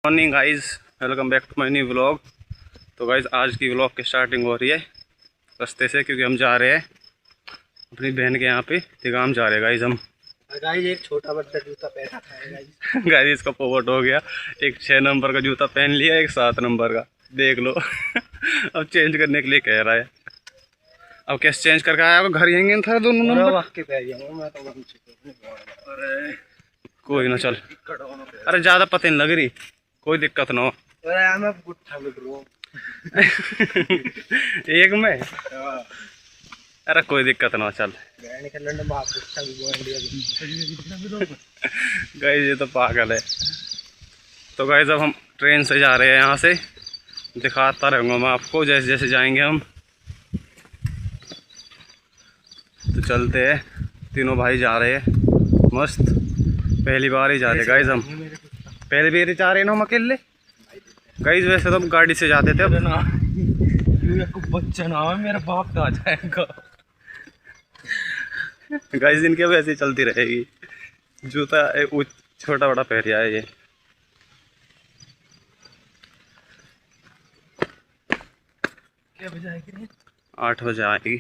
Morning guys, welcome back to my new vlog. तो guys आज की व्लॉग की स्टार्टिंग हो रही है रास्ते से, क्योंकि हम जा रहे हैं अपनी बहन के यहाँ पे तिगाम जा रहे हैं गाइज हम। गाइज एक छोटा बच्चा जूता पहना है गाइज। गाइज इसका पोवर्ट हो गया, एक 6 नंबर का जूता पहन लिया, एक 7 नंबर का, देख लो। अब चेंज करने के लिए कह रहा है। अब कैसे चेंज करके आया, घर यहीं था दोनों नंबर। कोई ना, चल। अरे ज़्यादा पता नहीं लग रही, कोई दिक्कत ना हो। एक में, अरे कोई दिक्कत ना हो, चल। गाइस ये तो पागल है। तो गाइस अब हम ट्रेन से जा रहे हैं, यहाँ से दिखाता रहूँगा मैं आपको जैसे जैसे जाएंगे हम। तो चलते हैं, तीनों भाई जा रहे हैं मस्त। पहली बार ही जा रहे गाइस हम, पहली बार ही जा रहे हैं ना हम अकेले। गाइस वैसे तो हम गाड़ी से जाते थे, अब ना बच्चा ना मेरा बाप तो आ जाएगा। गाइस इनके वैसे ही चलती रहेगी। जूता छोटा बड़ा पहरिया है ये। क्या बजे आएगी? 8 बजे आएगी।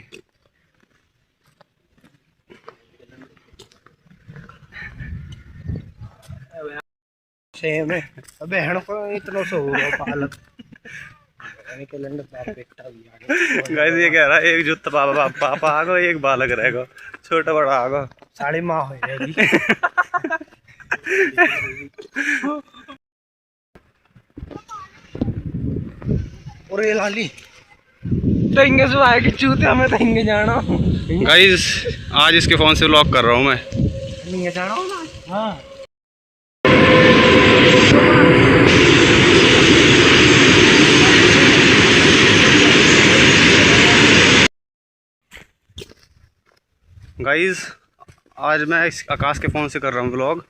सेम है। अबे बहन को इतना सो हुआ पालक। गाइस ये कह रहा है एक जूता पापा आ गो, एक बालक रहेगा, छोटा बड़ा आ गो, साड़ी माँ हो जाएगी। और ये लाली तंगे से आएगी जूते, हमें तंगे जाना। गाइस आज इसके फोन से व्लॉग कर रहा हूँ मैं। नहीं जाना होगा। हाँ गाइस आज मैं इस आकाश के फ़ोन से कर रहा हूँ व्लॉग।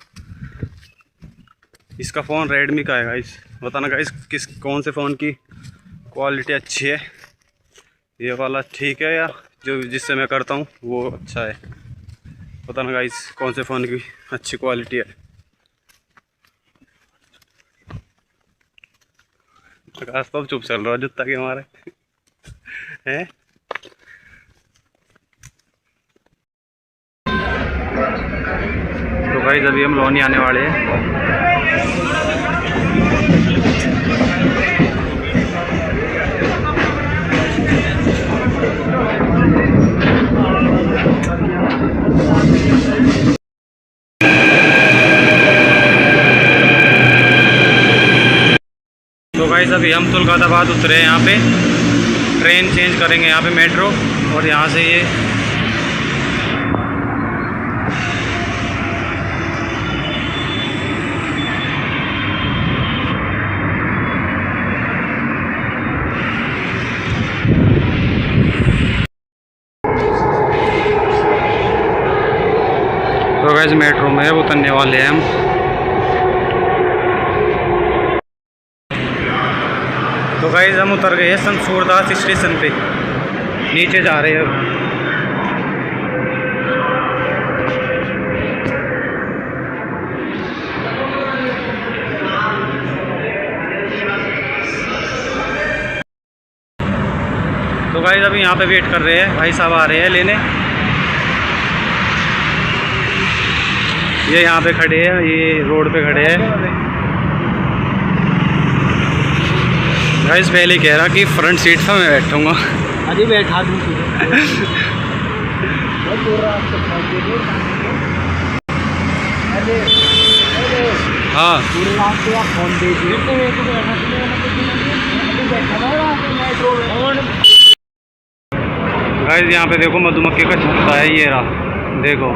इसका फ़ोन रेडमी का है गाइस। बताना गाइस कौन से फ़ोन की क्वालिटी अच्छी है, ये वाला ठीक है या जो जिससे मैं करता हूँ वो अच्छा है। बताना गाइस कौन से फ़ोन की अच्छी क्वालिटी है। आकाश तो चुप चल रहा है जूता के हमारे हैं। तो गाइस अभी हम लोनी आने वाले हैं। तो गाइस अभी हम तुलकादाबाद उतरे हैं, यहाँ पे ट्रेन चेंज करेंगे, यहाँ पे मेट्रो, और यहाँ से ये तो गाइस मेट्रो में उतरने वाले हैं हम। तो गाइस हम उतर गए हैं संत सूरदास स्टेशन पे, नीचे जा रहे हैं अब। तो गाइस अभी यहाँ पे वेट कर रहे हैं, भाई साहब आ रहे हैं लेने। ये यहाँ पे खड़े हैं, ये रोड पे खड़े हैं। गाइस पहले कह रहा कि फ्रंट सीट पर मैं बैठूंगा। अभी बैठा दूँ। हाँ फोन गाइस यहाँ पे देखो मधुमक्खी का छत्ता है, ये रहा देखो,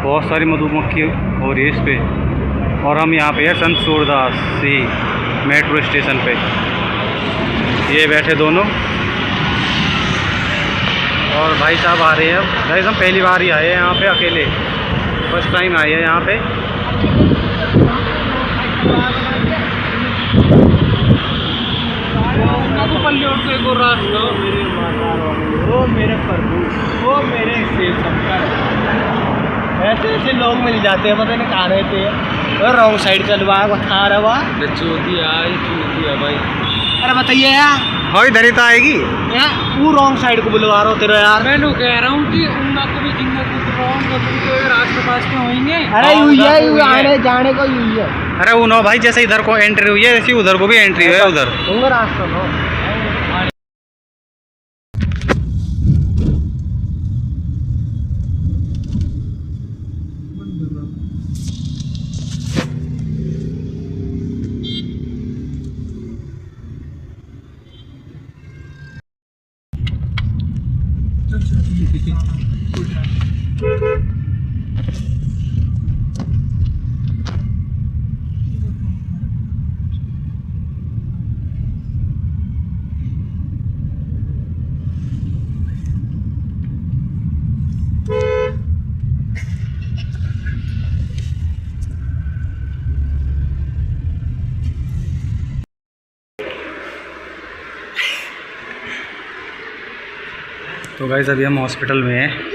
बहुत सारी मधुमक्खी हो रही है इस पे। और हम यहाँ पे है संत सूरदास सी मेट्रो स्टेशन पे, ये बैठे दोनों, और भाई साहब आ रहे हैं अब। गाइस हम पहली बार ही आए हैं यहाँ पे अकेले, फर्स्ट टाइम आए हैं यहाँ पे। मेरे प्रभु, वो मेरे ऐसे ऐसे लोग मिल जाते हैं, पता नहीं कहाँ रहते हैं। और रॉन्ग साइड चलवा खा रहा चूतिया भाई। अरे बताइए यार, हाँ इधर ही तो आएगी वो रॉन्ग साइड को बुलवा रहा हो तेरा यार। मैं कह रहा हूँ कि उनका को भी जिंदा कुछ रॉन्ग तो रास्ते पास के होंगे। अरे यूं है आने जाने को यूं है। अरे उनो भाई जैसे इधर को एंट्री हुई है, ऐसी उधर को भी एंट्री है उधर। उनका रास्ता नो। तो गाइस अभी हम हॉस्पिटल में हैं।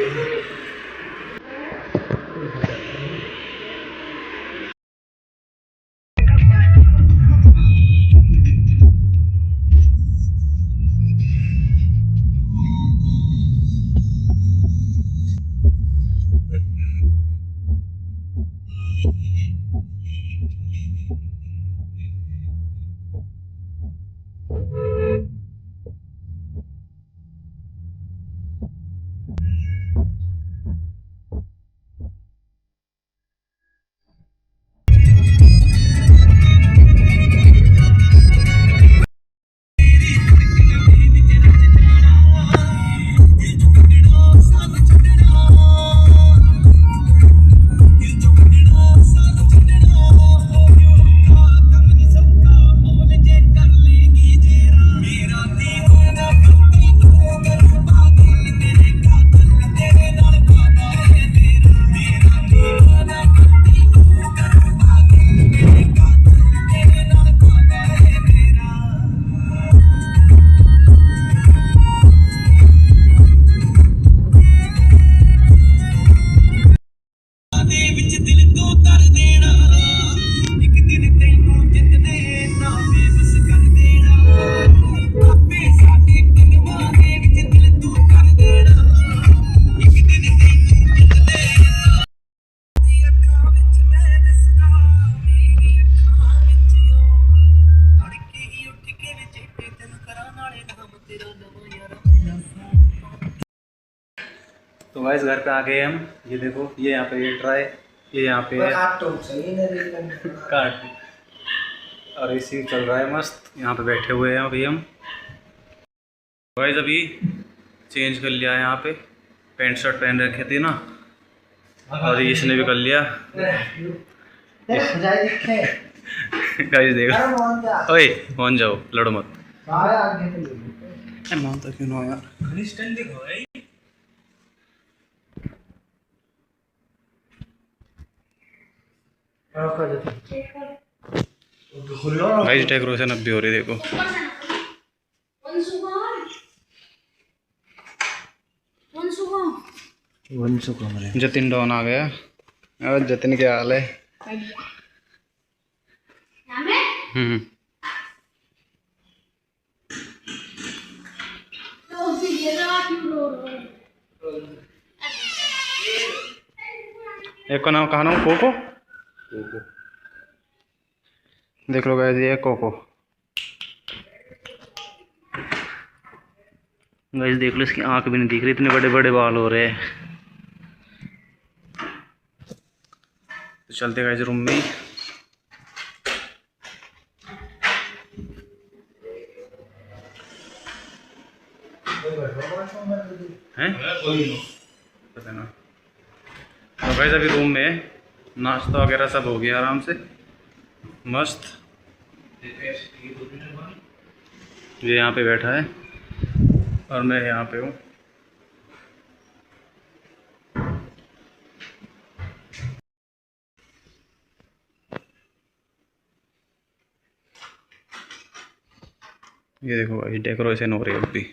तो गाइस घर पे आ गए हम। ये देखो, ये यहाँ पे हीटर है, ये यहाँ पे काट और एसी चल रहा है मस्त। यहाँ पे बैठे हुए हैं अभी हम। गाइस अभी चेंज कर लिया है, यहाँ पे पैंट शर्ट पहन रखे थे ना, और इसने भी कर लिया। गाइस देखो, ओए मान जाओ, लड़ो मत। मानता क्यों ना यार। गाइस डेकोरेशन अब भी हो रही है, देखो। जतिन डॉन आ गया। और जतिन क्या हाल है? एक का नाम कहा नाम कोको। देख लो गाइस, ये कोको। गाइस देख लो, इसकी आंख भी नहीं दिख रही, इतने बड़े बड़े बाल हो रहे हैं। तो चलते गाइस रूम में। हैं पता ना। तो गाइस अभी रूम में नाश्ता वगैरह सब हो गया आराम से मस्त। ये यहाँ पे बैठा है और मैं यहाँ पे हूँ। ये देखो भाई, डेकोरेशन हो रही है अभी।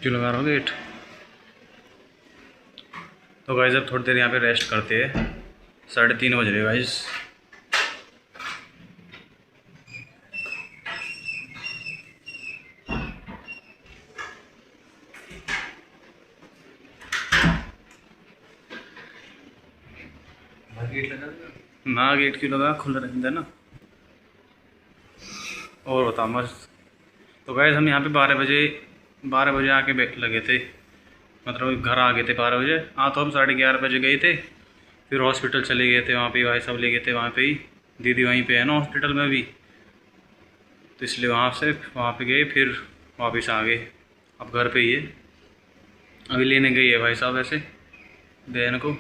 क्यों लगा रहा हो गेट? तो गाइस अब थोड़ी देर यहाँ पे रेस्ट करते हैं। 3:30 बज रहे गाइस। ना गेट क्यों लगा, खुला रहता है ना। और बता मस्त। तो गाइस हम यहाँ पे 12 बजे आके लगे थे, मतलब घर आ गए थे 12 बजे। हाँ तो हम 11:30 बजे गए थे, फिर हॉस्पिटल चले गए थे। वहाँ पे भाई सब ले गए थे, वहाँ पे ही दीदी वहीं पे है ना हॉस्पिटल में भी, तो इसलिए वहाँ पे गए, फिर वापस आ गए। अब घर पे ही है, अभी लेने गई है भाई साहब। ऐसे बहन को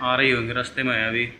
आ रही होंगी, रास्ते में है अभी।